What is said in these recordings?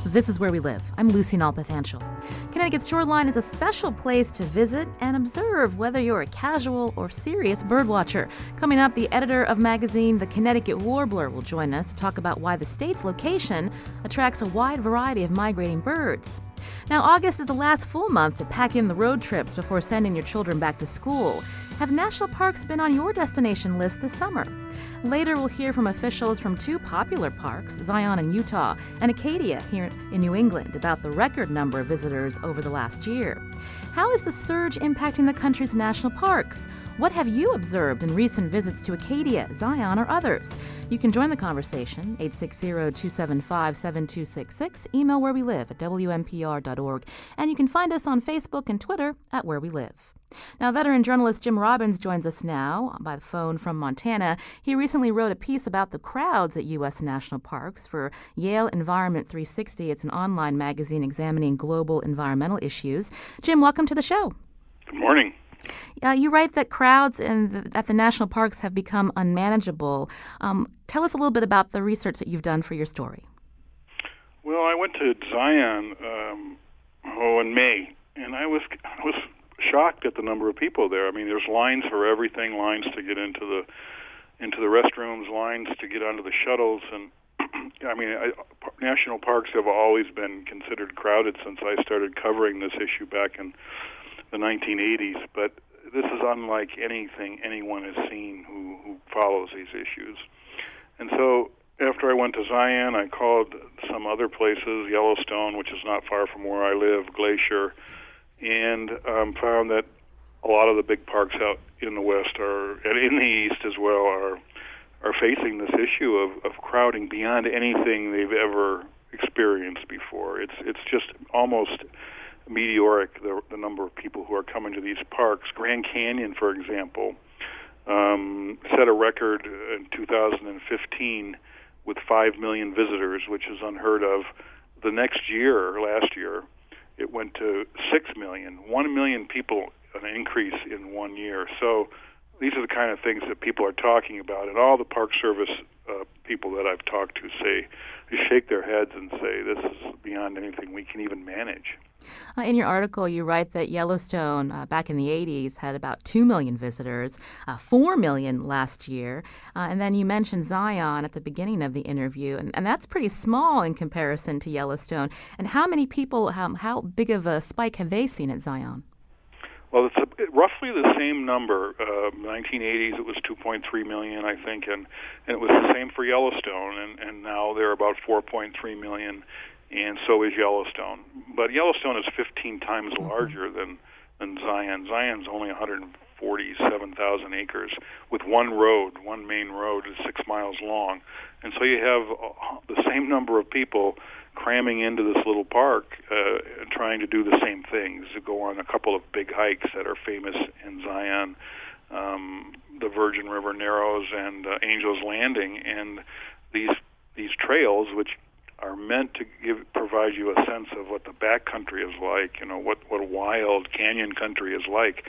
This is Where We Live. I'm Lucy Nalpathanchel. Connecticut's shoreline is a special place to visit and observe, whether you're a casual or serious birdwatcher. Coming up, the editor of magazine The Connecticut Warbler will join us to talk about why the state's location attracts a wide variety of migrating birds. Now, August is the last full month to pack in the road trips before sending your children back to school. Have national parks been on your destination list this summer? Later, we'll hear from officials from two popular parks, Zion in Utah and Acadia here in New England, about the record number of visitors over the last year. How is the surge impacting the country's national parks? What have you observed in recent visits to Acadia, Zion, or others? You can join the conversation, 860-275-7266, email wherewelive@wnpr.org, and you can find us on Facebook and Twitter at Where We Live. Now, veteran journalist Jim Robbins joins us now by phone from Montana. He recently wrote a piece about the crowds at U.S. national parks for Yale Environment 360. It's an online magazine examining global environmental issues. Jim, welcome to the show. Good morning. You write that crowds at the national parks have become unmanageable. Tell us a little bit about the research that you've done for your story. Well, I went to Zion in May, and I was shocked at the number of people there. I mean, there's lines for everything, lines to get into the restrooms, lines to get onto the shuttles, and I mean, national parks have always been considered crowded since I started covering this issue back in the 1980s, but this is unlike anything anyone has seen who follows these issues. And so after I went to Zion, I called some other places, Yellowstone, which is not far from where I live, Glacier, and found that a lot of the big parks out in the West and in the East as well are facing this issue of crowding beyond anything they've ever experienced before. It's just almost meteoric, the number of people who are coming to these parks. Grand Canyon, for example, set a record in 2015 with 5 million visitors, which is unheard of. The next year, last year, it went to 6 million, 1 million people, an increase in 1 year. So these are the kind of things that people are talking about, and all the Park Service people that I've talked to they shake their heads and say this is beyond anything we can even manage. In your article, you write that Yellowstone back in the 80s had about 2 million visitors, 4 million last year. And then you mentioned Zion at the beginning of the interview, and that's pretty small in comparison to Yellowstone. And how many people, how big of a spike have they seen at Zion? Well, it's roughly the same number. 1980s, it was 2.3 million, I think, and it was the same for Yellowstone, and now they're about 4.3 million. And so is Yellowstone. But Yellowstone is 15 times larger than Zion. Zion's only 147,000 acres with one main road is 6 miles long. And so you have the same number of people cramming into this little park trying to do the same things, to go on a couple of big hikes that are famous in Zion, the Virgin River Narrows and Angel's Landing, and these trails, which are meant to provide you a sense of what the backcountry is like, what wild canyon country is like,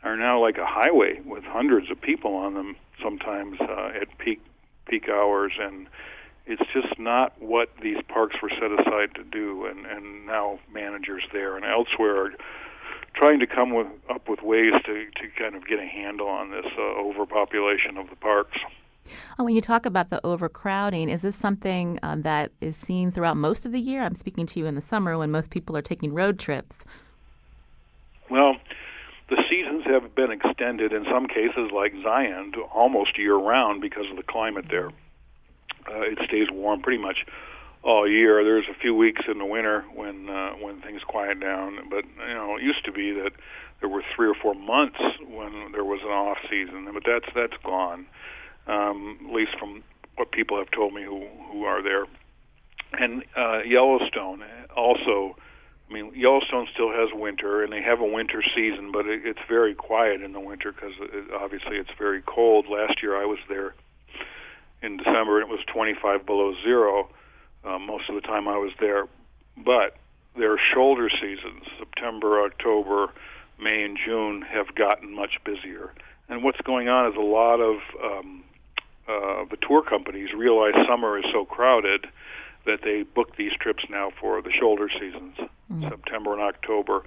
are now like a highway with hundreds of people on them, sometimes at peak hours, and it's just not what these parks were set aside to do, and now managers there and elsewhere are trying to come up with ways to kind of get a handle on this overpopulation of the parks. When you talk about the overcrowding, is this something that is seen throughout most of the year? I'm speaking to you in the summer when most people are taking road trips. Well, the seasons have been extended in some cases, like Zion, to almost year-round because of the climate there. It stays warm pretty much all year. There's a few weeks in the winter when things quiet down, but it used to be that there were 3 or 4 months when there was an off season, but that's gone. At least from what people have told me who are there. And Yellowstone also, Yellowstone still has winter, and they have a winter season, but it's very quiet in the winter because obviously it's very cold. Last year I was there in December, and it was 25 below zero most of the time I was there. But their shoulder seasons, September, October, May, and June, have gotten much busier. And what's going on is a lot of the tour companies realize summer is so crowded that they book these trips now for the shoulder seasons, September and October.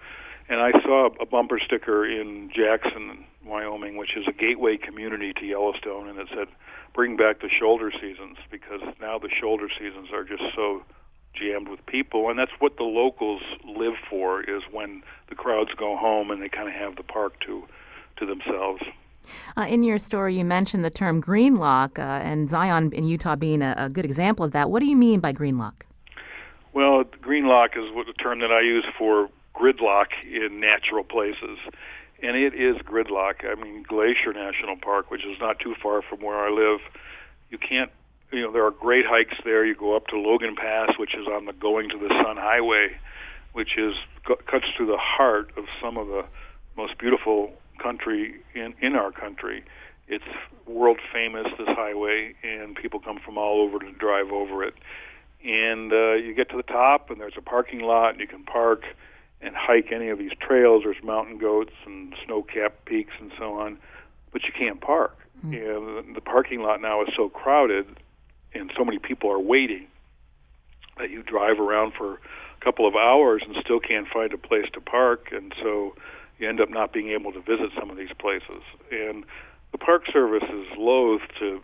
And I saw a bumper sticker in Jackson, Wyoming, which is a gateway community to Yellowstone, and it said, "Bring back the shoulder seasons," because now the shoulder seasons are just so jammed with people, and that's what the locals live for, is when the crowds go home and they kind of have the park to themselves. In your story, you mentioned the term green lock, and Zion in Utah being a good example of that. What do you mean by green lock? Well, green lock is a term that I use for gridlock in natural places, and it is gridlock. I mean, Glacier National Park, which is not too far from where I live, you can't, there are great hikes there. You go up to Logan Pass, which is on the Going to the Sun Highway, which cuts through the heart of some of the most beautiful country in our country. It's world famous, this highway, and people come from all over to drive over it. And you get to the top, and there's a parking lot, and you can park and hike any of these trails. There's mountain goats and snow-capped peaks and so on, but you can't park. And the parking lot now is so crowded, and so many people are waiting, that you drive around for a couple of hours and still can't find a place to park, and so you end up not being able to visit some of these places. And the Park Service is loath to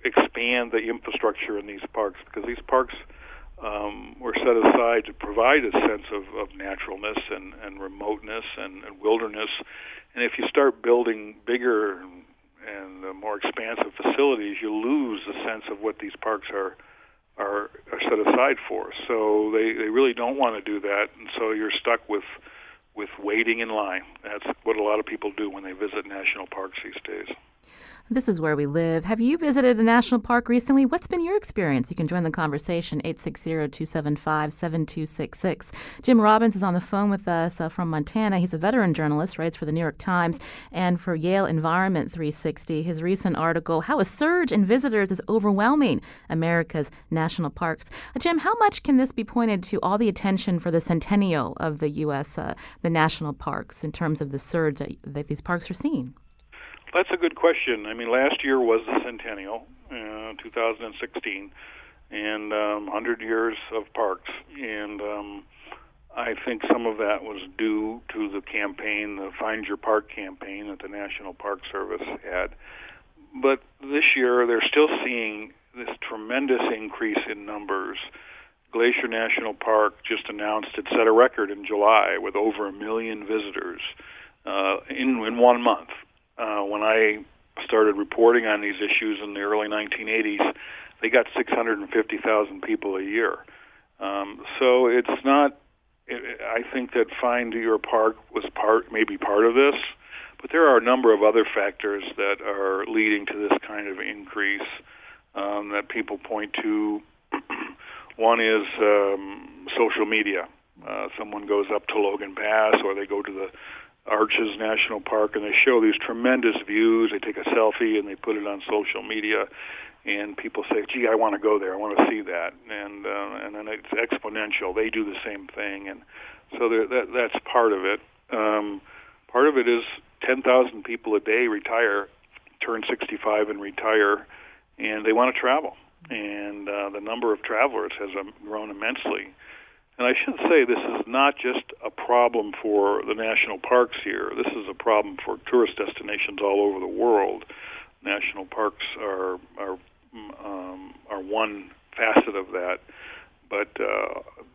expand the infrastructure in these parks, because these parks were set aside to provide a sense of naturalness and remoteness and wilderness. And if you start building bigger and more expansive facilities, you lose the sense of what these parks are set aside for. So they really don't want to do that, and so you're stuck with waiting in line. That's what a lot of people do when they visit national parks these days. This is Where We Live. Have you visited a national park recently? What's been your experience? You can join the conversation, 860-275-7266. Jim Robbins is on the phone with us from Montana. He's a veteran journalist, writes for the New York Times and for Yale Environment 360. His recent article, How a Surge in Visitors is Overwhelming America's National Parks. Jim, how much can this be pointed to all the attention for the centennial of the U.S., the national parks, in terms of the surge that these parks are seeing? That's a good question. I mean, last year was the centennial, 2016, and 100 years of parks. And I think some of that was due to the campaign, the Find Your Park campaign that the National Park Service had. But this year, they're still seeing this tremendous increase in numbers. Glacier National Park just announced it set a record in July with over 1 million visitors in 1 month. When I started reporting on these issues in the early 1980s, they got 650,000 people a year. So it's not. I think that Find Your Park was maybe part of this, but there are a number of other factors that are leading to this kind of increase that people point to. One is social media. Someone goes up to Logan Pass, or they go to the Arches National Park, and they show these tremendous views. They take a selfie and they put it on social media, and people say, "Gee, I want to go there. I want to see that." And then it's exponential. They do the same thing, and so that's part of it. Part of it is 10,000 people a day turn 65 and retire, and they want to travel. And the number of travelers has grown immensely. And I should say this is not just a problem for the national parks here. This is a problem for tourist destinations all over the world. National parks are one facet of that. But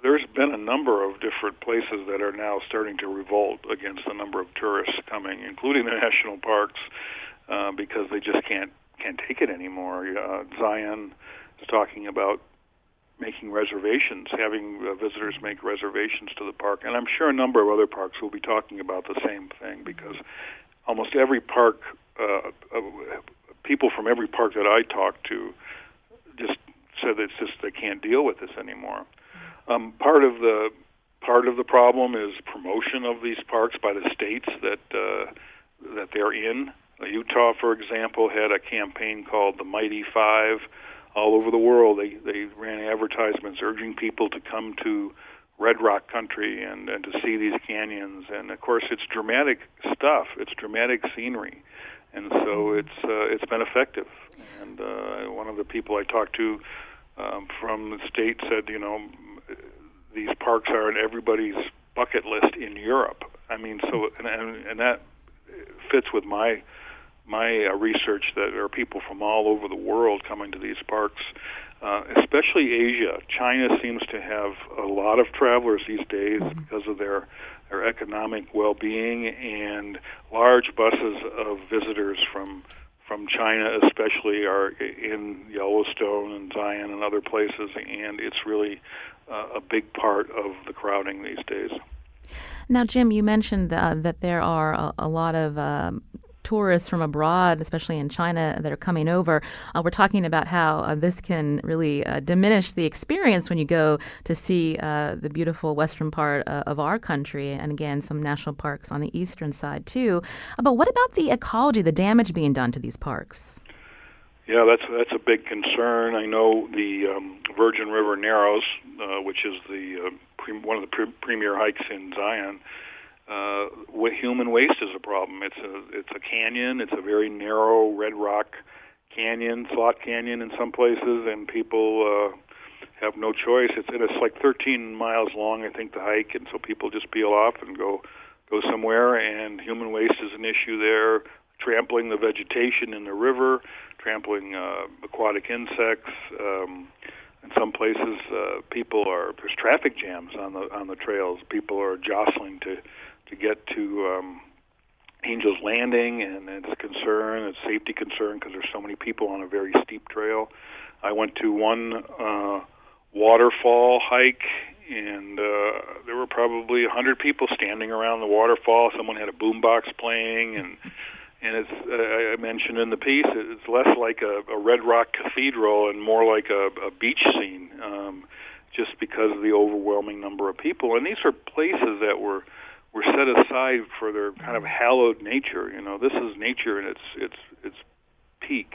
there's been a number of different places that are now starting to revolt against the number of tourists coming, including the national parks, because they just can't take it anymore. Zion is talking about making reservations, having visitors make reservations to the park. And I'm sure a number of other parks will be talking about the same thing, because almost every park, people from every park that I talked to just said that they can't deal with this anymore. Part of the problem is promotion of these parks by the states that they're in. Utah, for example, had a campaign called the Mighty Five. All over the world, they ran advertisements urging people to come to Red Rock Country and to see these canyons. And of course, it's dramatic stuff. It's dramatic scenery, and so it's been effective. And one of the people I talked to from the state said, these parks are in everybody's bucket list in Europe. I mean, so and that fits with my research that there are people from all over the world coming to these parks, especially Asia. China seems to have a lot of travelers these days because of their economic well-being, and large buses of visitors from China especially are in Yellowstone and Zion and other places, and it's really a big part of the crowding these days. Now, Jim, you mentioned that there are a lot of tourists from abroad, especially in China, that are coming over. We're talking about how this can really diminish the experience when you go to see the beautiful western part of our country, and again, some national parks on the eastern side too. But what about the ecology, the damage being done to these parks? Yeah, that's a big concern. I know the Virgin River Narrows, which is one of the premier hikes in Zion. Human waste is a problem. It's a canyon. It's a very narrow red rock canyon, slot canyon in some places, and people have no choice. It's like 13 miles long, I think, the hike, and so people just peel off and go somewhere. And human waste is an issue there. Trampling the vegetation in the river, trampling aquatic insects. In some places, there's traffic jams on the trails. People are jostling to get to Angel's Landing, and it's a concern. It's a safety concern because there's so many people on a very steep trail. I went to one waterfall hike, and there were probably 100 people standing around the waterfall. Someone had a boombox playing, and it's I mentioned in the piece, it's less like a Red Rock cathedral and more like a beach scene, just because of the overwhelming number of people. And these are places that were set aside for their kind of hallowed nature. This is nature in its peak,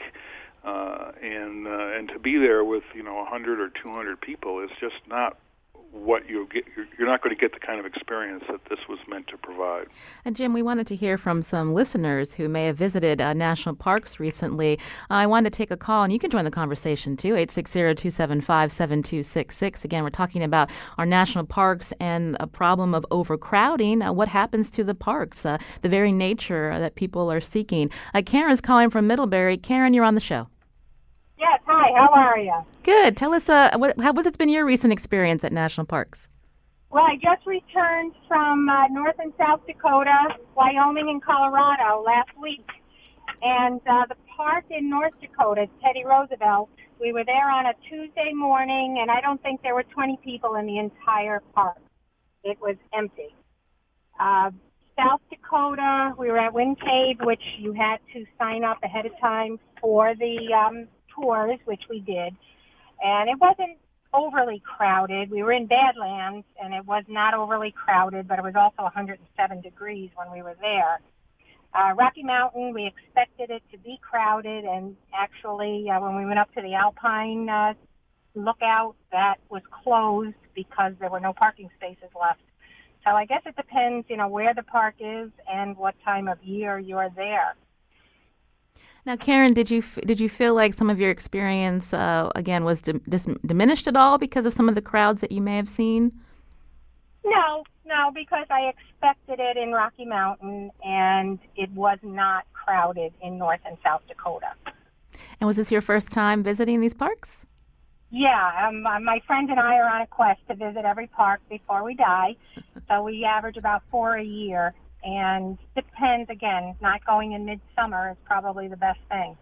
and to be there with 100 or 200 people is just not what you'll get. You're not going to get the kind of experience that this was meant to provide. And Jim, we wanted to hear from some listeners who may have visited national parks recently. I wanted to take a call, and you can join the conversation too, 860-275-7266. Again, we're talking about our national parks and a problem of overcrowding. What happens to the parks, the very nature that people are seeking. Karen's calling from Middlebury. Karen, you're on the show. Yes, hi, how are you? Good. Tell us, what's been your recent experience at national parks? Well, I just returned from North and South Dakota, Wyoming, and Colorado last week. And the park in North Dakota, Teddy Roosevelt, we were there on a Tuesday morning, and I don't think there were 20 people in the entire park. It was empty. South Dakota, we were at Wind Cave, which you had to sign up ahead of time for the tours, which we did, and it wasn't overly crowded. We were in Badlands, and it was not overly crowded, but it was also 107 degrees when we were there. Rocky Mountain, we expected it to be crowded, and actually, when we went up to the Alpine lookout, that was closed because there were no parking spaces left. So I guess it depends, where the park is and what time of year you're there. Now, Karen, did you feel like some of your experience, again, was diminished at all because of some of the crowds that you may have seen? No, because I expected it in Rocky Mountain, and it was not crowded in North and South Dakota. And was this your first time visiting these parks? Yeah, my friend and I are on a quest to visit every park before we die, so we average about 4 a year. And depends, again, not going in midsummer is probably the best thing.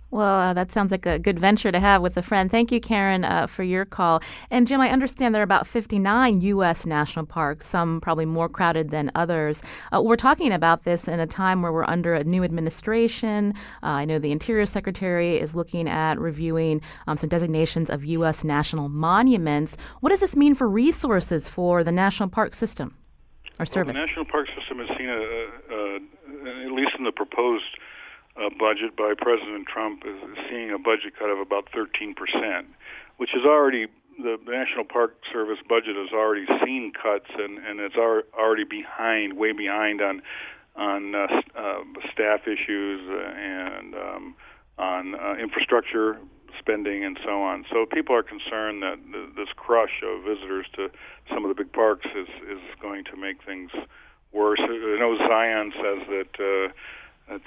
Well, that sounds like a good venture to have with a friend. Thank you, Karen, for your call. And Jim, I understand there are about 59 U.S. national parks, some probably more crowded than others. We're talking about this in a time where we're under a new administration. I know the Interior Secretary is looking at reviewing some designations of U.S. national monuments. What does this mean for resources for the national park system? Or service? Well, the National Park System has seen, at least in the proposed budget by President Trump, is seeing a budget cut of about 13%, which is already, the National Park Service budget has already seen cuts, and it's already way behind on staff issues and on infrastructure spending and so on. So people are concerned that this crush of visitors to some of the big parks is going to make things worse. I know Zion says that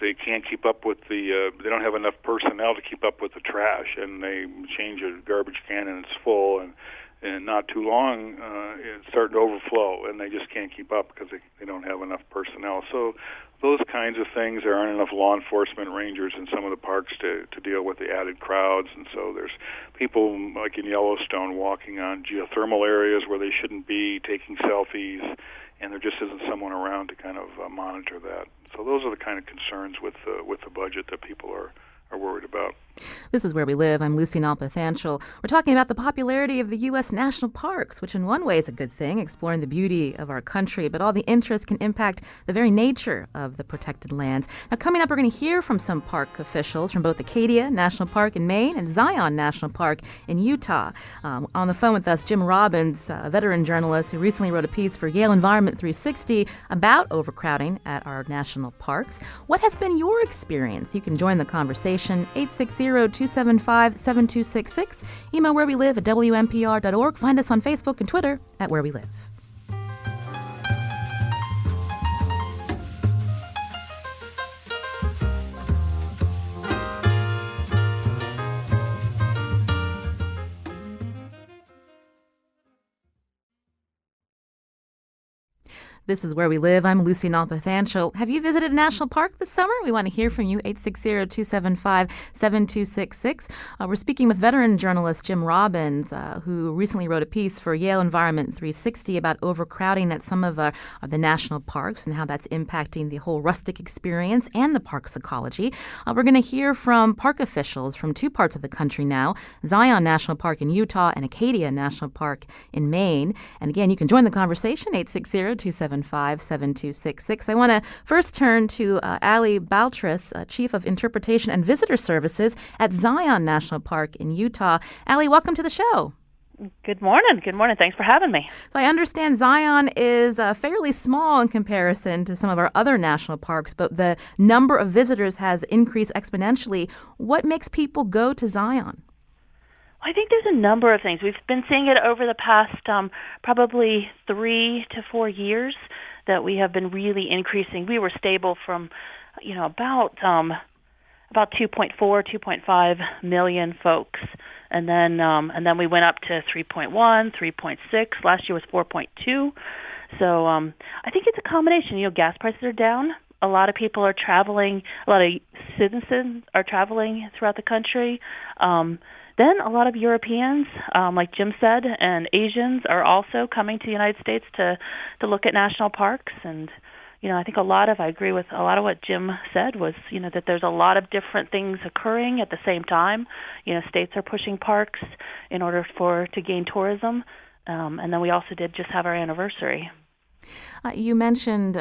they can't keep up with they don't have enough personnel to keep up with the trash, and they change a garbage can and it's full, and not too long it's starting to overflow, and they just can't keep up because they don't have enough personnel. So those kinds of things, there aren't enough law enforcement rangers in some of the parks to deal with the added crowds, and so there's people like in Yellowstone walking on geothermal areas where they shouldn't be, taking selfies, and there just isn't someone around to kind of monitor that. So those are the kind of concerns with the budget that people are worried about. This is Where We Live. I'm Lucy Nalpathanchel. We're talking about the popularity of the U.S. national parks, which in one way is a good thing, exploring the beauty of our country, but all the interest can impact the very nature of the protected lands. Now, coming up, we're going to hear from some park officials from both Acadia National Park in Maine and Zion National Park in Utah. On the phone with us, Jim Robbins, a veteran journalist who recently wrote a piece for Yale Environment 360 about overcrowding at our national parks. What has been your experience? You can join the conversation, 860-275-7266. Email wherewelive@wnpr.org. Find us on Facebook and Twitter at Where We Live. This is Where We Live. I'm Lucy Nalpathanchel. Have you visited a national park this summer? We want to hear from you, 860-275-7266. We're speaking with veteran journalist Jim Robbins, who recently wrote a piece for Yale Environment 360 about overcrowding at some of the national parks and how that's impacting the whole rustic experience and the park's ecology. We're going to hear from park officials from two parts of the country now, Zion National Park in Utah and Acadia National Park in Maine. And again, you can join the conversation, 860-275-7266. I want to first turn to Ali Baltras, Chief of Interpretation and Visitor Services at Zion National Park in Utah. Ali, welcome to the show. Good morning. Good morning. Thanks for having me. So I understand Zion is fairly small in comparison to some of our other national parks, but the number of visitors has increased exponentially. What makes people go to Zion? I think there's a number of things. We've been seeing it over the past probably 3 to 4 years that we have been really increasing. We were stable from, about 2.4, 2.5 million folks, and then we went up to 3.1, 3.6. Last year was 4.2. So I think it's a combination. Gas prices are down. A lot of people are traveling. A lot of citizens are traveling throughout the country. Then a lot of Europeans, like Jim said, and Asians are also coming to the United States to look at national parks. And, I think I agree with a lot of what Jim said was, that there's a lot of different things occurring at the same time. States are pushing parks in order to gain tourism. And then we also did just have our anniversary. You mentioned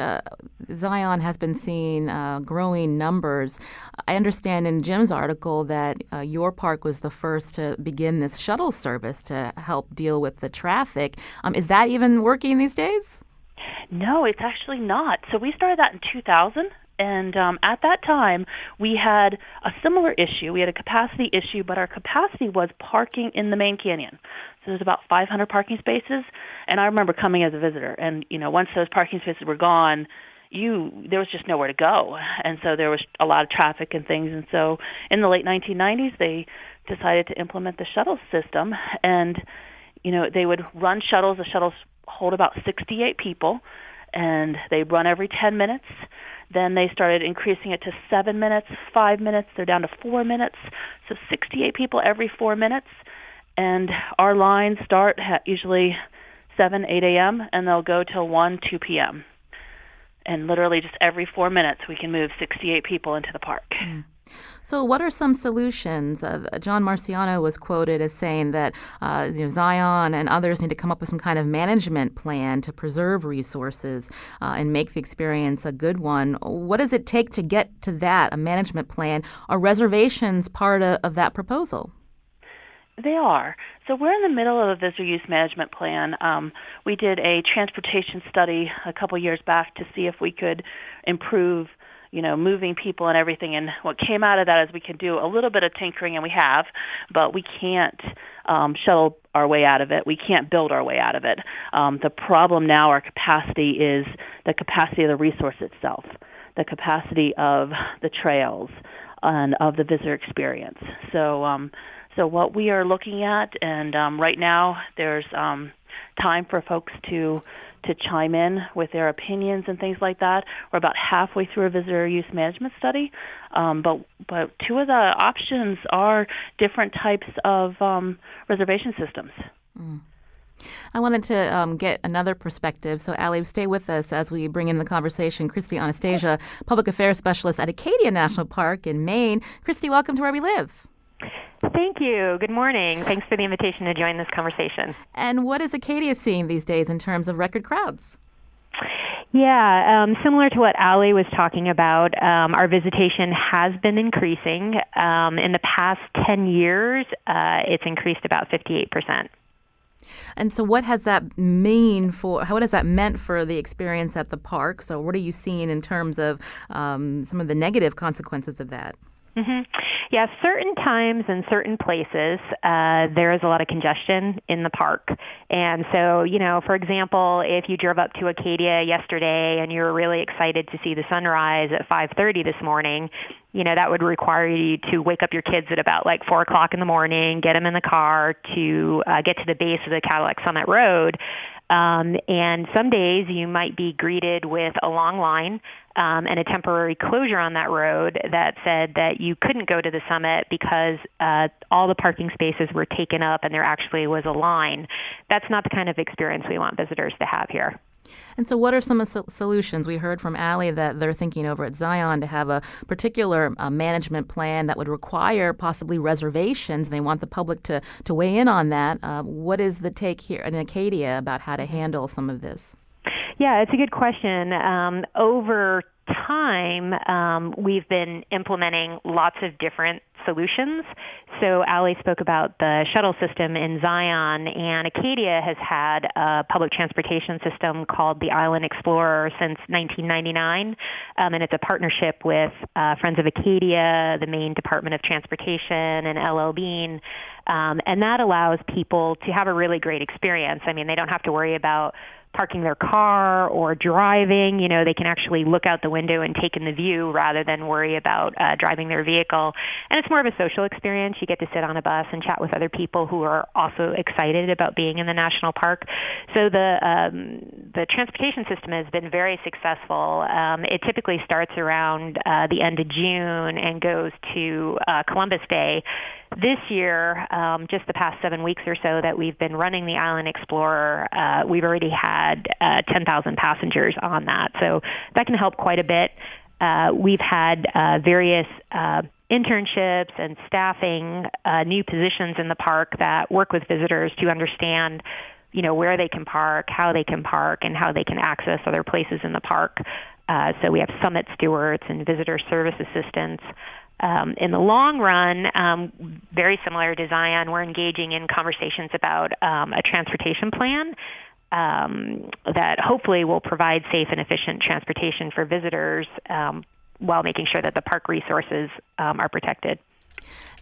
Zion has been seeing growing numbers. I understand in Jim's article that your park was the first to begin this shuttle service to help deal with the traffic. Is that even working these days? No, it's actually not. So we started that in 2000. And at that time, we had a similar issue. We had a capacity issue, but our capacity was parking in the main canyon. So there's about 500 parking spaces. And I remember coming as a visitor. And, once those parking spaces were gone, there was just nowhere to go. And so there was a lot of traffic and things. And so in the late 1990s, they decided to implement the shuttle system. And, they would run shuttles. The shuttles hold about 68 people. And they run every 10 minutes. Then they started increasing it to 7 minutes, 5 minutes. They're down to 4 minutes. So 68 people every 4 minutes. And our lines start at usually 7, 8 a.m., and they'll go till 1, 2 p.m. And literally just every 4 minutes we can move 68 people into the park. Mm. So what are some solutions? John Marciano was quoted as saying that Zion and others need to come up with some kind of management plan to preserve resources and make the experience a good one. What does it take to get to that, a management plan? Are reservations part of that proposal? They are. So we're in the middle of a visitor use management plan. We did a transportation study a couple years back to see if we could improve moving people and everything. And what came out of that is we can do a little bit of tinkering, and we have, but we can't shuttle our way out of it. We can't build our way out of it. The problem now, our capacity, is the capacity of the resource itself, the capacity of the trails and of the visitor experience. So what we are looking at, and right now there's time for folks to chime in with their opinions and things like that. We're about halfway through a visitor use management study, but two of the options are different types of reservation systems. I wanted to get another perspective. So, Allie, stay with us as we bring in the conversation Christy Anastasia, Public Affairs Specialist at Acadia National Park in Maine. Christy, welcome to Where We Live. Thank you. Good morning. Thanks for the invitation to join this conversation. And what is Acadia seeing these days in terms of record crowds? Yeah, similar to what Allie was talking about, our visitation has been increasing. In the past 10 years, it's increased about 58%. And so what has that what has that meant for the experience at the park? So what are you seeing in terms of some of the negative consequences of that? Mm-hmm. Yeah, certain times and certain places, there is a lot of congestion in the park. And so, for example, if you drove up to Acadia yesterday and you were really excited to see the sunrise at 5:30 this morning, that would require you to wake up your kids at about 4 o'clock in the morning, get them in the car to get to the base of the Cadillac Summit Road. And some days you might be greeted with a long line and a temporary closure on that road that said that you couldn't go to the summit because all the parking spaces were taken up and there actually was a line. That's not the kind of experience we want visitors to have here. And so what are some of the solutions? We heard from Allie that they're thinking over at Zion to have a particular management plan that would require possibly reservations. They want the public to weigh in on that. What is the take here in Acadia about how to handle some of this? Yeah, it's a good question. Over time, we've been implementing lots of different solutions. So Allie spoke about the shuttle system in Zion, and Acadia has had a public transportation system called the Island Explorer since 1999, and it's a partnership with Friends of Acadia, the Maine Department of Transportation, and LL Bean, and that allows people to have a really great experience. I mean, they don't have to worry about parking their car or driving. They can actually look out the window and take in the view rather than worry about driving their vehicle. And it's more of a social experience. You get to sit on a bus and chat with other people who are also excited about being in the national park. So the transportation system has been very successful. It typically starts around the end of June and goes to Columbus Day. This year, just the past 7 weeks or so that we've been running the Island Explorer, we've already had 10,000 passengers on that. So that can help quite a bit. We've had various internships and staffing new positions in the park that work with visitors to understand where they can park, how they can park, and how they can access other places in the park. So we have summit stewards and visitor service assistants. In the long run, very similar to Zion, we're engaging in conversations about a transportation plan that hopefully will provide safe and efficient transportation for visitors while making sure that the park resources are protected.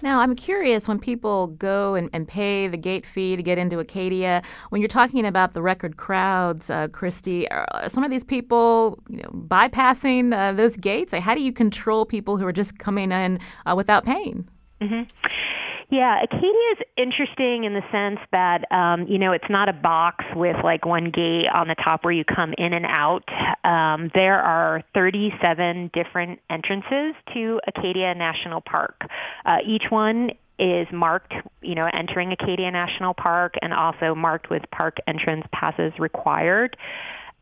Now, I'm curious, when people go and pay the gate fee to get into Acadia, when you're talking about the record crowds, Christy, are some of these people bypassing those gates? How do you control people who are just coming in without paying? Mm-hmm. Yeah, Acadia is interesting in the sense that, it's not a box with one gate on the top where you come in and out. There are 37 different entrances to Acadia National Park. Each one is marked, entering Acadia National Park, and also marked with park entrance passes required.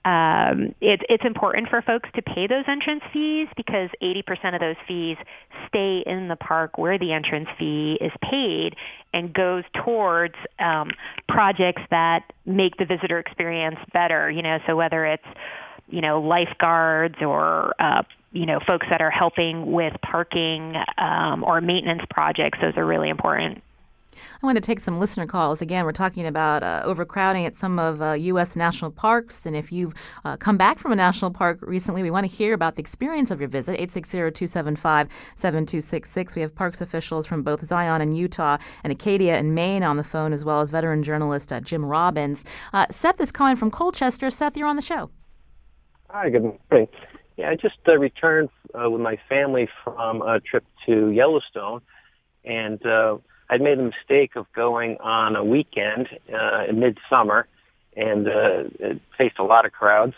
It's important for folks to pay those entrance fees because 80% of those fees stay in the park where the entrance fee is paid and goes towards projects that make the visitor experience better. So whether it's lifeguards or folks that are helping with parking or maintenance projects, those are really important. I want to take some listener calls. Again, we're talking about overcrowding at some of U.S. national parks. And if you've come back from a national park recently, we want to hear about the experience of your visit. 860-275-7266. We have parks officials from both Zion and Utah and Acadia and Maine on the phone, as well as veteran journalist Jim Robbins. Seth is calling from Colchester. Seth, you're on the show. Hi, good morning. Yeah, I just returned with my family from a trip to Yellowstone, and I'd made the mistake of going on a weekend in midsummer, and it faced a lot of crowds,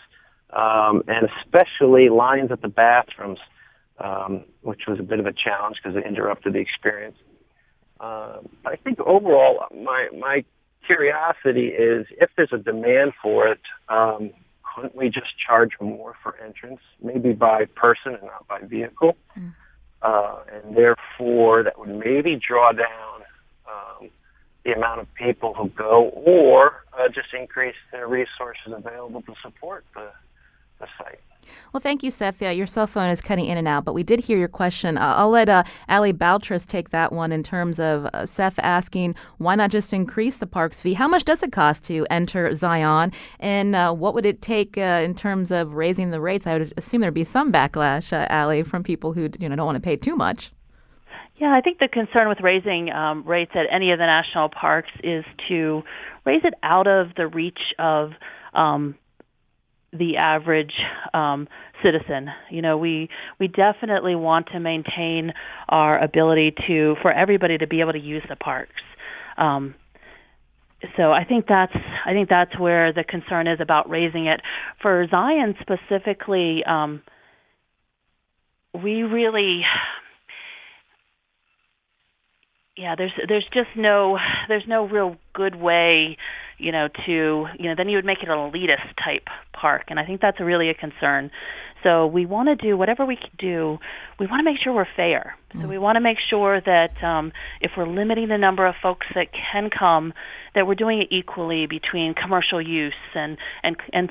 and especially lines at the bathrooms, which was a bit of a challenge because it interrupted the experience. But I think overall, my curiosity is if there's a demand for it, couldn't we just charge more for entrance, maybe by person and not by vehicle? And therefore, that would maybe draw down the amount of people who go, or just increase the resources available to support the site. Well, thank you, Seth. Yeah, your cell phone is cutting in and out, but we did hear your question. I'll let Allie Baltras take that one in terms of Seth asking, why not just increase the park's fee? How much does it cost to enter Zion? And what would it take in terms of raising the rates? I would assume there'd be some backlash, Allie, from people who don't want to pay too much. Yeah, I think the concern with raising rates at any of the national parks is to raise it out of the reach of the average citizen. We definitely want to maintain our ability for everybody to be able to use the parks. So I think that's where the concern is about raising it. For Zion specifically, we really. Yeah, there's no real good way, then you would make it an elitist type park, and I think that's really a concern. So we want to do whatever we can do. We want to make sure we're fair. So we want to make sure that if we're limiting the number of folks that can come, that we're doing it equally between commercial use and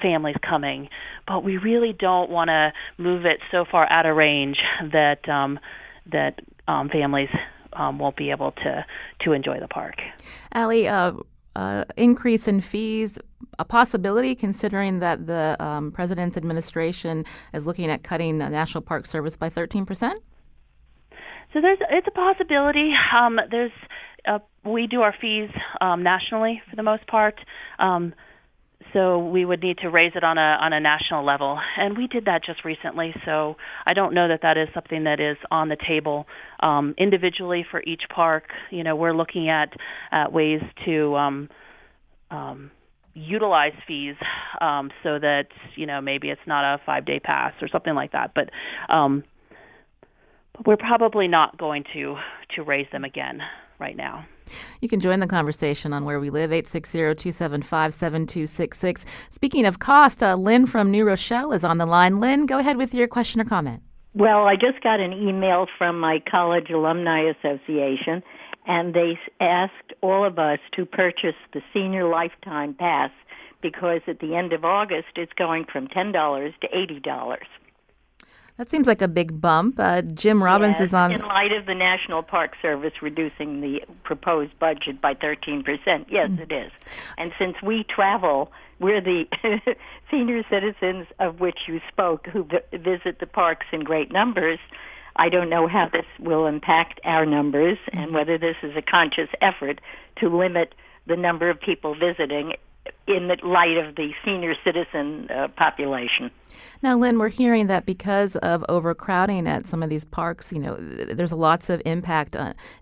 families coming. But we really don't want to move it so far out of range that families won't be able to enjoy the park. Allie, increase in fees, a possibility considering that the president's administration is looking at cutting National Park Service by 13%? So it's a possibility. We do our fees nationally for the most part. So we would need to raise it on a national level, and we did that just recently. So I don't know that is something that is on the table individually for each park. We're looking at ways to utilize fees so that maybe it's not a 5-day pass or something like that. But we're probably not going to raise them again right now. You can join the conversation on Where We Live, 860-275-7266. Speaking of cost, Lynn from New Rochelle is on the line. Lynn, go ahead with your question or comment. Well, I just got an email from my college alumni association, and they asked all of us to purchase the senior lifetime pass because at the end of August it's going from $10 to $80. That seems like a big bump. Jim Robbins is on. In light of the National Park Service reducing the proposed budget by 13%. Yes, it is. And since we travel, we're the senior citizens of which you spoke who visit the parks in great numbers. I don't know how this will impact our numbers and whether this is a conscious effort to limit the number of people visiting in the light of the senior citizen population. Now, Lynn, we're hearing that because of overcrowding at some of these parks, there's lots of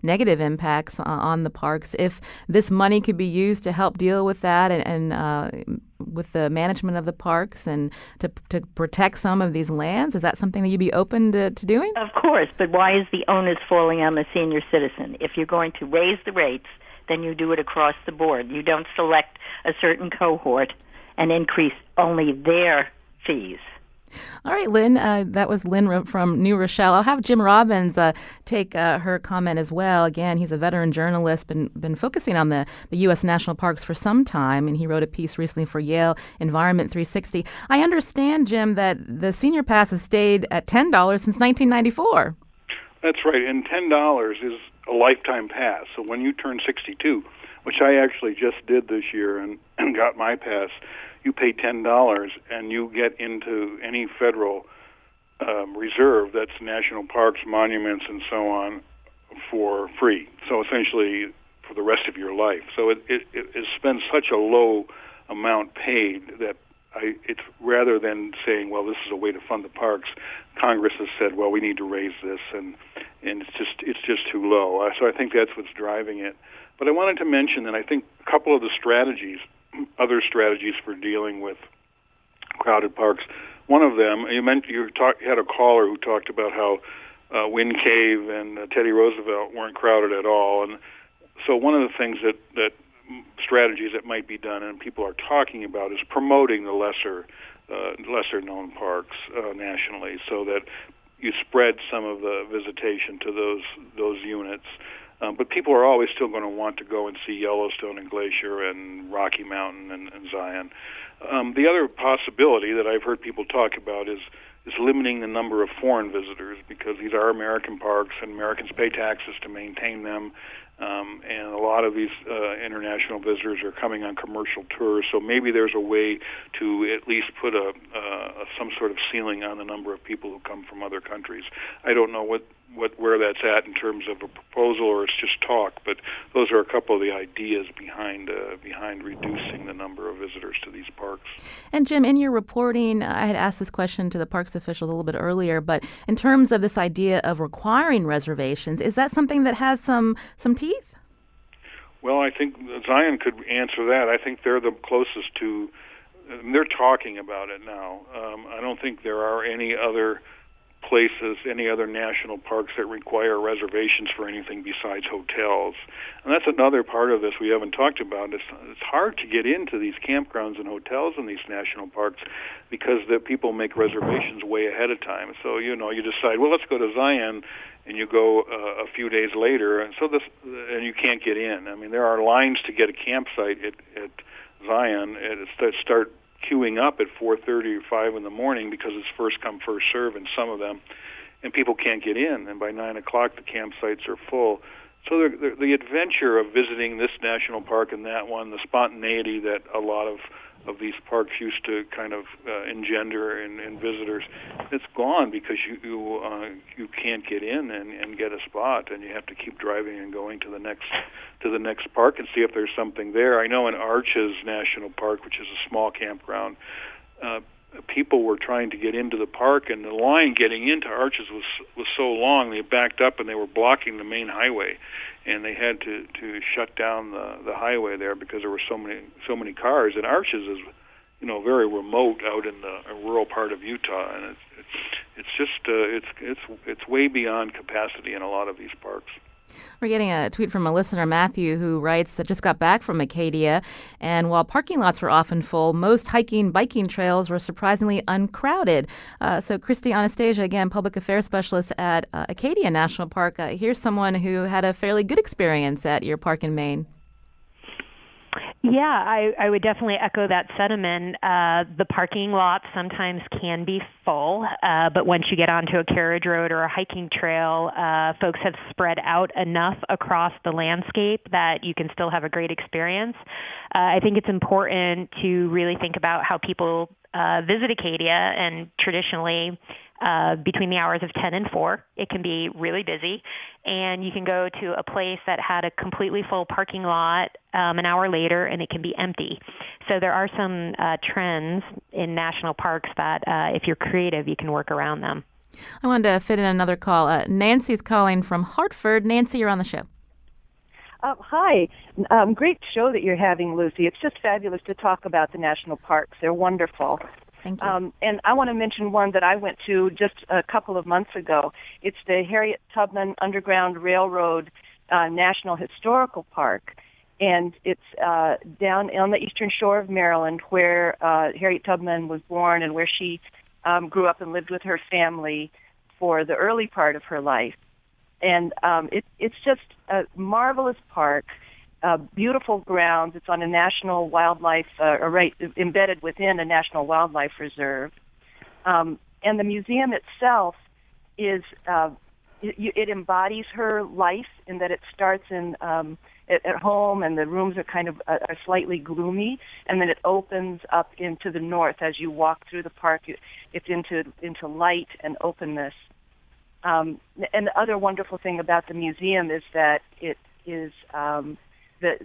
negative impacts on the parks. If this money could be used to help deal with that and with the management of the parks and to protect some of these lands, is that something that you'd be open to doing? Of course, but why is the onus falling on the senior citizen? If you're going to raise the rates, then you do it across the board. You don't select a certain cohort and increase only their fees. All right, Lynn, that was Lynn from New Rochelle. I'll have Jim Robbins take her comment as well. Again, he's a veteran journalist, been focusing on the U.S. national parks for some time, and he wrote a piece recently for Yale Environment 360. I understand, Jim, that the senior pass has stayed at $10 since 1994. That's right, and $10 is a lifetime pass. So when you turn 62, which I actually just did this year and got my pass, you pay $10 and you get into any federal reserve, that's national parks, monuments, and so on, for free. So essentially for the rest of your life. So it spends such a low amount paid that it's rather than saying, well, this is a way to fund the parks, Congress has said, well, we need to raise this, and it's just too low. So I think that's what's driving it. But I wanted to mention that I think a couple of the other strategies for dealing with crowded parks. One of them, you had a caller who talked about how Wind Cave and Teddy Roosevelt weren't crowded at all, and so one of the things that strategies that might be done and people are talking about is promoting the lesser known parks nationally, so that you spread some of the visitation to those units. But people are always still going to want to go and see Yellowstone and Glacier and Rocky Mountain and Zion. The other possibility that I've heard people talk about is limiting the number of foreign visitors, because these are American parks and Americans pay taxes to maintain them. And a lot of these international visitors are coming on commercial tours, so maybe there's a way to at least put some sort of ceiling on the number of people who come from other countries. I don't know where that's at in terms of a proposal, or it's just talk, but those are a couple of the ideas behind reducing the number of visitors to these parks. And Jim, in your reporting, I had asked this question to the parks officials a little bit earlier, but in terms of this idea of requiring reservations, is that something that has some teeth? Well, I think Zion could answer that. I think they're the closest to. They're talking about it now. I don't think there are any other places, any other national parks that require reservations for anything besides hotels. And that's another part of this we haven't talked about. It's hard to get into these campgrounds and hotels in these national parks because the people make reservations way ahead of time. So, you decide, well, let's go to Zion, and you go a few days later, and and you can't get in. I mean, there are lines to get a campsite at Zion, and start queuing up at 4:30 or 5 in the morning because it's first come, first serve in some of them, and people can't get in. And by 9 o'clock, the campsites are full. So the adventure of visiting this national park and that one, the spontaneity that a lot of these parks used to kind of engender in visitors, it's gone because you can't get in and get a spot, and you have to keep driving and going to the next park and see if there's something there. I know in Arches National Park, which is a small campground, people were trying to get into the park, and the line getting into Arches was so long they backed up and they were blocking the main highway, and they had to shut down the highway there because there were so many cars. And Arches is very remote out in the rural part of Utah, and it's way beyond capacity in a lot of these parks. We're getting a tweet from a listener, Matthew, who writes that just got back from Acadia, and while parking lots were often full, most hiking, biking trails were surprisingly uncrowded. So Christy Anastasia, again, public affairs specialist at Acadia National Park, here's someone who had a fairly good experience at your park in Maine. Yeah, I would definitely echo that sentiment. The parking lots sometimes can be full, but once you get onto a carriage road or a hiking trail, folks have spread out enough across the landscape that you can still have a great experience. I think it's important to really think about how people visit Acadia, and traditionally between the hours of 10 and 4, it can be really busy, and you can go to a place that had a completely full parking lot an hour later, and it can be empty. So there are some trends in national parks that if you're creative, you can work around them. I wanted to fit in another call. Nancy's calling from Hartford. Nancy, you're on the show. Hi. Great show that you're having, Lucy. It's just fabulous to talk about the national parks. They're wonderful. Thank you. And I want to mention one that I went to just a couple of months ago. It's the Harriet Tubman Underground Railroad National Historical Park. And it's down on the eastern shore of Maryland, where Harriet Tubman was born and where she grew up and lived with her family for the early part of her life. And it's just a marvelous park. Beautiful grounds. It's on a national wildlife, embedded within a national wildlife reserve. And the museum itself is it embodies her life in that it starts in at home, and the rooms are kind of are slightly gloomy, and then it opens up into the north as you walk through the park. It's into light and openness. And the other wonderful thing about the museum is that it is the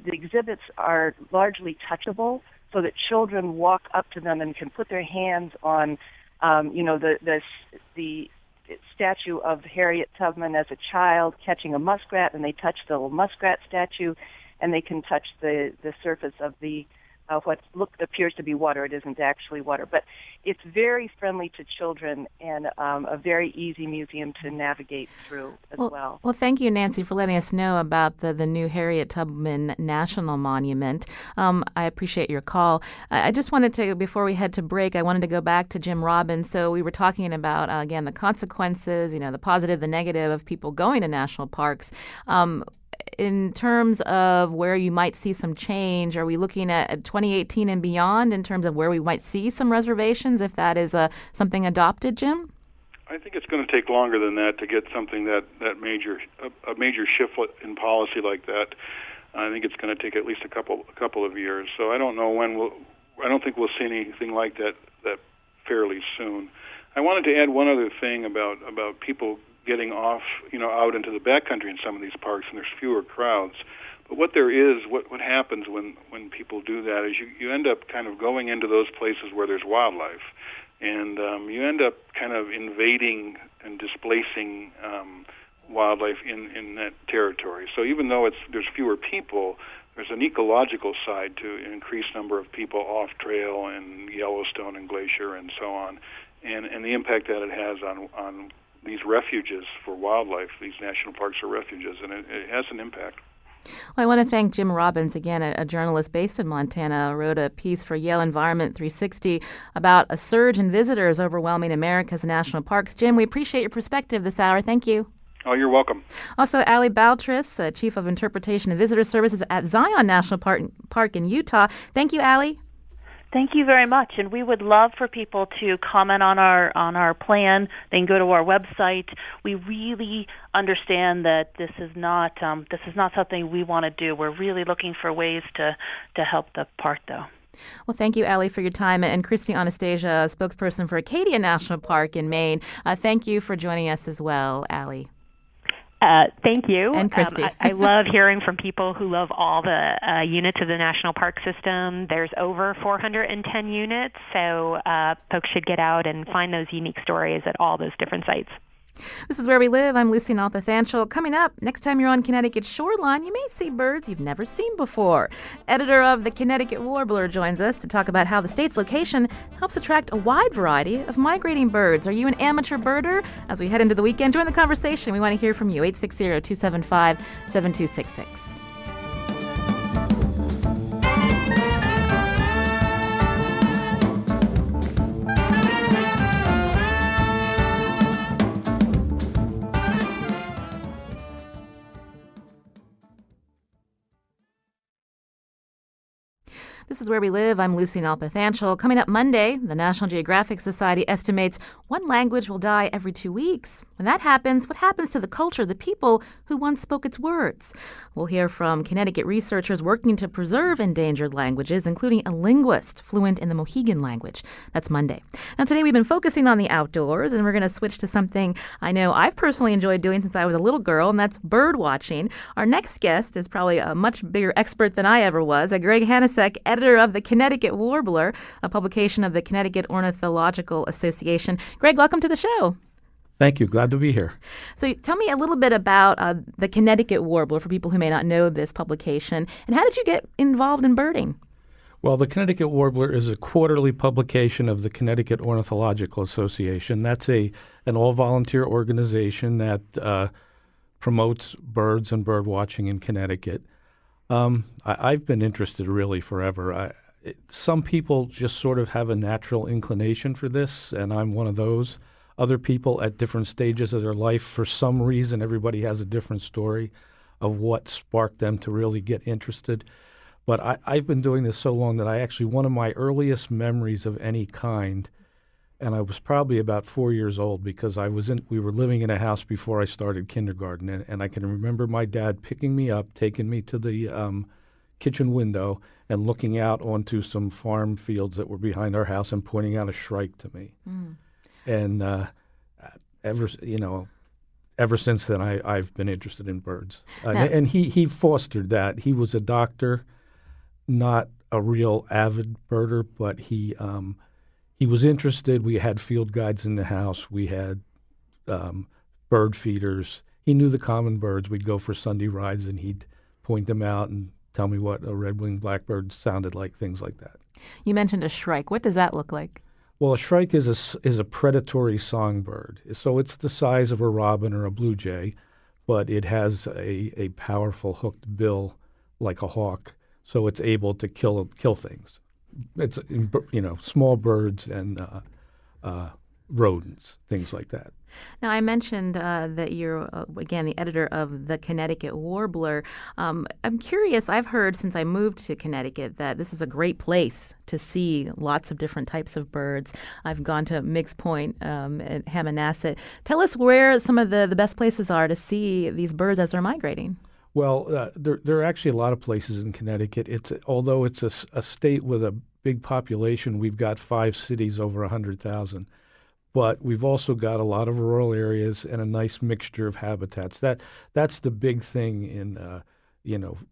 exhibits are largely touchable, so that children walk up to them and can put their hands on, the statue of Harriet Tubman as a child catching a muskrat, and they touch the little muskrat statue, and they can touch the surface of the what appears to be water. It isn't actually water, but it's very friendly to children and a very easy museum to navigate through as well. Well, thank you, Nancy, for letting us know about the new Harriet Tubman National Monument. I appreciate your call. I just wanted to, before we head to break, I wanted to go back to Jim Robbins. So we were talking about, again, the consequences, the positive, the negative of people going to national parks. In terms of where you might see some change, are we looking at 2018 and beyond in terms of where we might see some reservations, if that is something adopted, Jim? I think it's going to take longer than that to get something a major shift in policy like that. I think it's going to take at least a couple of years. So I don't know I don't think we'll see anything like that fairly soon. I wanted to add one other thing about people getting off, out into the backcountry in some of these parks, and there's fewer crowds. But what happens when people do that is you end up kind of going into those places where there's wildlife, and you end up kind of invading and displacing wildlife in that territory. So even though there's fewer people, there's an ecological side to an increased number of people off trail in Yellowstone and Glacier and so on, and the impact that it has on these refuges for wildlife. These national parks are refuges, and it has an impact. Well, I want to thank Jim Robbins, again, a journalist based in Montana, wrote a piece for Yale Environment 360 about a surge in visitors overwhelming America's national parks. Jim, we appreciate your perspective this hour. Thank you. Oh, you're welcome. Also, Allie Baltris, Chief of Interpretation and Visitor Services at Zion National Park in Utah. Thank you, Allie. Thank you very much, and we would love for people to comment on our plan. They can go to our website. We really understand that this is not something we want to do. We're really looking for ways to help the park, though. Well, thank you, Allie, for your time, and Christy Anastasia, spokesperson for Acadia National Park in Maine. Thank you for joining us as well, Allie. Thank you. And Christy. I love hearing from people who love all the units of the National Park System. There's over 410 units, so folks should get out and find those unique stories at all those different sites. This is Where We Live. I'm Lucy Nalpathanchel. Coming up, next time you're on Connecticut's shoreline, you may see birds you've never seen before. Editor of the Connecticut Warbler joins us to talk about how the state's location helps attract a wide variety of migrating birds. Are you an amateur birder? As we head into the weekend, join the conversation. We want to hear from you. 860-275-7266. This is Where We Live. I'm Lucy Nalpathanchel. Coming up Monday, the National Geographic Society estimates one language will die every 2 weeks. When that happens, what happens to the culture, the people who once spoke its words? We'll hear from Connecticut researchers working to preserve endangered languages, including a linguist fluent in the Mohegan language. That's Monday. Now, today we've been focusing on the outdoors, and we're going to switch to something I know I've personally enjoyed doing since I was a little girl, and that's bird watching. Our next guest is probably a much bigger expert than I ever was, Greg Hanasek, editor of the Connecticut Warbler, a publication of the Connecticut Ornithological Association. Greg, welcome to the show. Thank you. Glad to be here. So tell me a little bit about the Connecticut Warbler for people who may not know this publication. And how did you get involved in birding? Well, the Connecticut Warbler is a quarterly publication of the Connecticut Ornithological Association. That's an all-volunteer organization that promotes birds and bird watching in Connecticut. I've been interested really forever. Some people just sort of have a natural inclination for this, and I'm one of those. Other people at different stages of their life, for some reason, everybody has a different story of what sparked them to really get interested. But I've been doing this so long that one of my earliest memories of any kind and I was probably about 4 years old because we were living in a house before I started kindergarten, and I can remember my dad picking me up, taking me to the kitchen window and looking out onto some farm fields that were behind our house and pointing out a shrike to me. And ever since then, I've been interested in birds. And he fostered that. He was a doctor, not a real avid birder, but he was interested. We had field guides in the house. We had bird feeders. He knew the common birds. We'd go for Sunday rides, and he'd point them out and tell me what a red-winged blackbird sounded like, things like that. You mentioned a shrike. What does that look like? Well, a shrike is a predatory songbird. So it's the size of a robin or a blue jay, but it has a powerful hooked bill like a hawk, so it's able to kill things. It's small birds and rodents, things like that. Now, I mentioned that you're, again, the editor of the Connecticut Warbler. I'm curious, I've heard since I moved to Connecticut that this is a great place to see lots of different types of birds. I've gone to Meigs Point at Hammonasset. Tell us where some of the best places are to see these birds as they're migrating. Well, there are actually a lot of places in Connecticut. Although it's a state with a big population, we've got 5 cities over 100,000. But we've also got a lot of rural areas and a nice mixture of habitats. That's the big thing in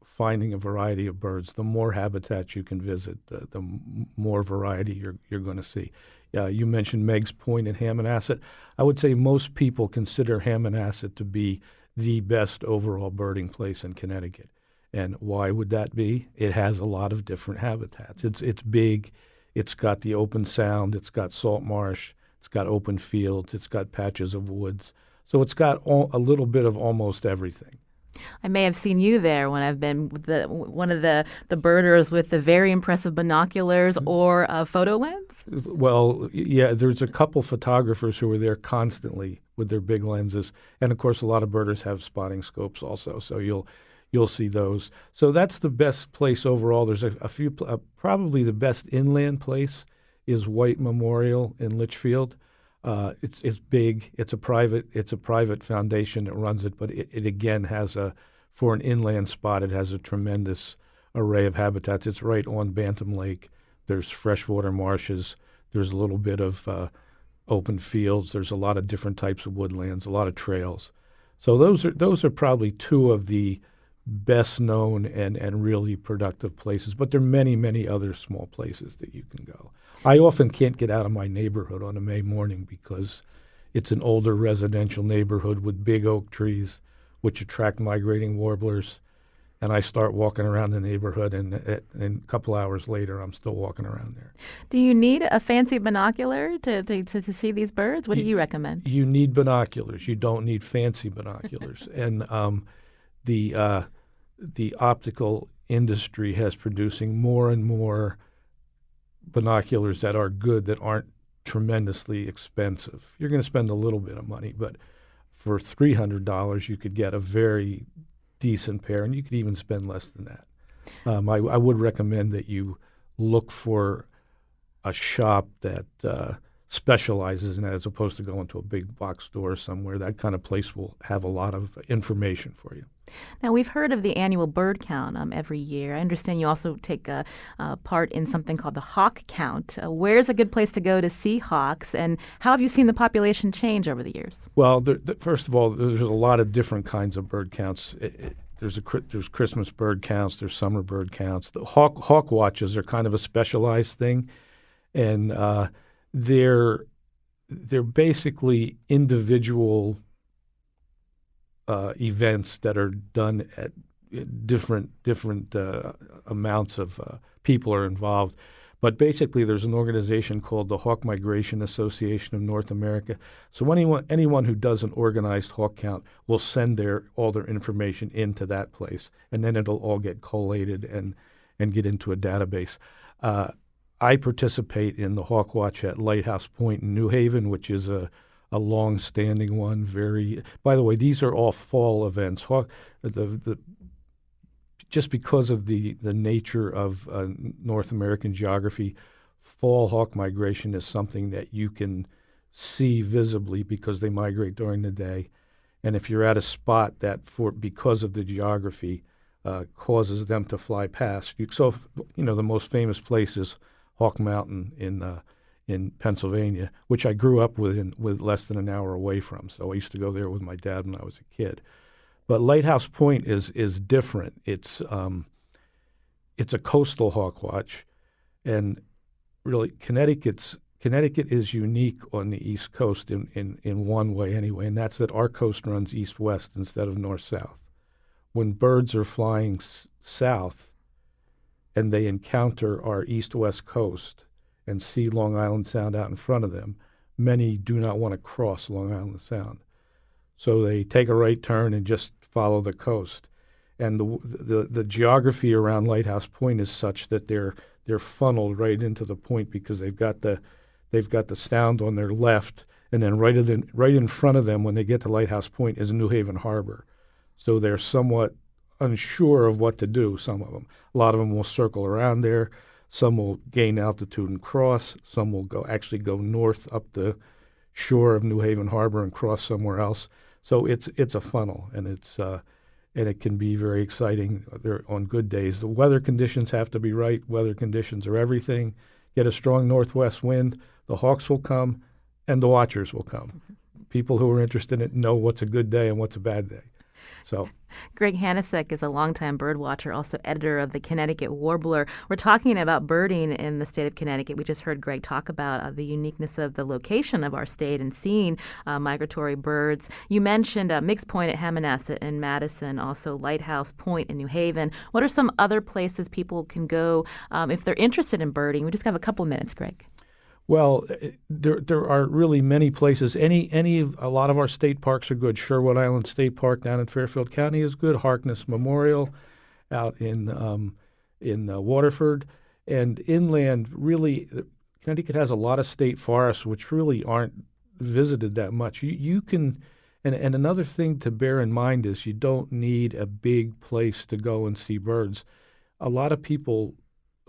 finding a variety of birds. The more habitats you can visit, the more variety you're going to see. You mentioned Meigs Point and Hammonasset. I would say most people consider Hammonasset to be the best overall birding place in Connecticut. And why would that be? It has a lot of different habitats. It's big. It's got the open sound. It's got salt marsh. It's got open fields. It's got patches of woods. So it's got a little bit of almost everything. I may have seen you there when I've been with one of the birders with the very impressive binoculars or a photo lens. Well, yeah, there's a couple photographers who are there constantly with their big lenses. And, of course, a lot of birders have spotting scopes also, so you'll see those. So that's the best place overall. There's a few, probably the best inland place is White Memorial in Litchfield. It's big. It's a private foundation that runs it, but it again has for an inland spot, it has a tremendous array of habitats. It's right on Bantam Lake. There's freshwater marshes. There's a little bit of open fields. There's a lot of different types of woodlands, a lot of trails. So those are probably 2 of the best known and really productive places, but there are many, many other small places that you can go. I often can't get out of my neighborhood on a May morning because it's an older residential neighborhood with big oak trees, which attract migrating warblers. And I start walking around the neighborhood, and a couple hours later, I'm still walking around there. Do you need a fancy binocular to see these birds? What do you recommend? You need binoculars. You don't need fancy binoculars. And the optical industry has producing more and more binoculars that are good, that aren't tremendously expensive. You're going to spend a little bit of money, but for $300 you could get a very decent pair, and you could even spend less than that. I would recommend that you look for a shop that specializes in that, as opposed to going to a big box store somewhere. That kind of place will have a lot of information for you. Now, we've heard of the annual bird count every year. I understand you also take part in something called the hawk count. Where's a good place to go to see hawks, and how have you seen the population change over the years? Well, first of all, there's a lot of different kinds of bird counts. There's Christmas bird counts. There's summer bird counts. The hawk watches are kind of a specialized thing, and they're basically individual events that are done at different amounts of people are involved. But basically, there's an organization called the Hawk Migration Association of North America. So anyone who does an organized hawk count will send all their information into that place, and then it'll all get collated and get into a database. I participate in the Hawk Watch at Lighthouse Point in New Haven, which is a long-standing one. By the way, these are all fall events. Just because of the nature of North American geography, fall hawk migration is something that you can see visibly because they migrate during the day. And if you're at a spot that, because of the geography, causes them to fly past. So, the most famous place is Hawk Mountain in Pennsylvania, which I grew up with less than an hour away from. So I used to go there with my dad when I was a kid. But Lighthouse Point is different. It's a coastal hawk watch, and really Connecticut is unique on the East Coast in one way anyway, and that's that our coast runs east-west instead of north-south. When birds are flying south and they encounter our east-west coast and see Long Island Sound out in front of them, many do not want to cross Long Island Sound. So they take a right turn and just follow the coast. And the geography around Lighthouse Point is such that they're funneled right into the point because they've got the sound on their left, and then right in front of them when they get to Lighthouse Point is New Haven Harbor. So they're somewhat unsure of what to do, some of them. A lot of them will circle around there. Some will gain altitude and cross. Some will actually go north up the shore of New Haven Harbor and cross somewhere else. So it's a funnel, and it can be very exciting on good days. The weather conditions have to be right. Weather conditions are everything. Get a strong northwest wind, the hawks will come, and the watchers will come. People who are interested in it know what's a good day and what's a bad day. So, Greg Hanasek is a longtime bird watcher, also editor of the Connecticut Warbler. We're talking about birding in the state of Connecticut. We just heard Greg talk about the uniqueness of the location of our state and seeing migratory birds. You mentioned Mix Point at Hammonasset in Madison, also Lighthouse Point in New Haven. What are some other places people can go if they're interested in birding? We just have a couple of minutes, Greg. Well, there are really many places. A lot of our state parks are good. Sherwood Island State Park down in Fairfield County is good. Harkness Memorial out in Waterford, and inland. Really, Connecticut has a lot of state forests which really aren't visited that much. You can, and another thing to bear in mind is you don't need a big place to go and see birds. A lot of people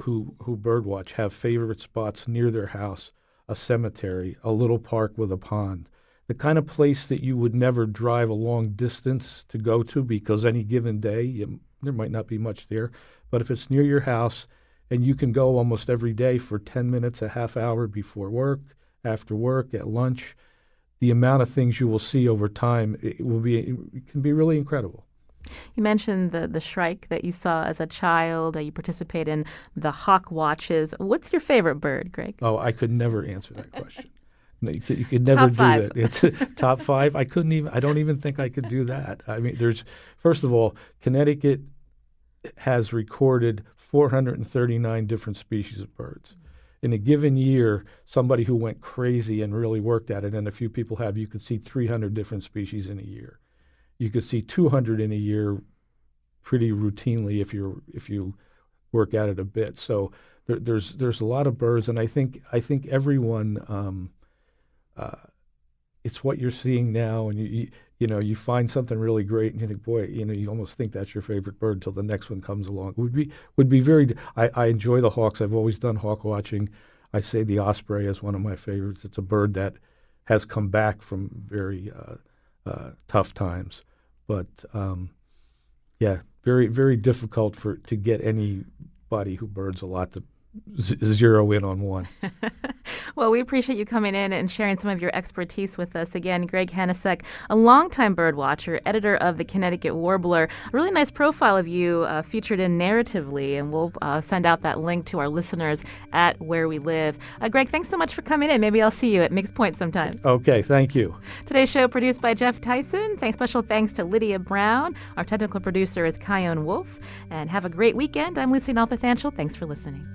who birdwatch have favorite spots near their house, a cemetery, a little park with a pond, the kind of place that you would never drive a long distance to go to because any given day there might not be much there. But if it's near your house and you can go almost every day for 10 minutes, a half hour before work, after work, at lunch, the amount of things you will see over time, it can be really incredible. You mentioned the shrike that you saw as a child. You participate in the hawk watches. What's your favorite bird, Greg? Oh, I could never answer that question. No, you could never Top do five. that. It's top five. I don't even think I could do that. I mean, first of all, Connecticut has recorded 439 different species of birds. In a given year, somebody who went crazy and really worked at it, and a few people have, you could see 300 different species in a year. You could see 200 in a year pretty routinely if you work at it a bit. So there's a lot of birds, and I think everyone it's what you're seeing now, and you find something really great, and you think, boy, you almost think that's your favorite bird until the next one comes along. Would be very. I enjoy the hawks. I've always done hawk watching. I say the osprey is one of my favorites. It's a bird that has come back from very tough times, but very, very difficult to get anybody who birds a lot to zero in on one. Well, we appreciate you coming in and sharing some of your expertise with us. Again, Greg Hanasek, a longtime bird watcher, editor of the Connecticut Warbler. A really nice profile of you featured in Narratively, and we'll send out that link to our listeners at Where We Live. Greg, thanks so much for coming in. Maybe I'll see you at Mix Point sometime. Okay, thank you. Today's show produced by Jeff Tyson. Special thanks to Lydia Brown. Our technical producer is Kyone Wolf. And have a great weekend. I'm Lucy Nalpathanchel. Thanks for listening.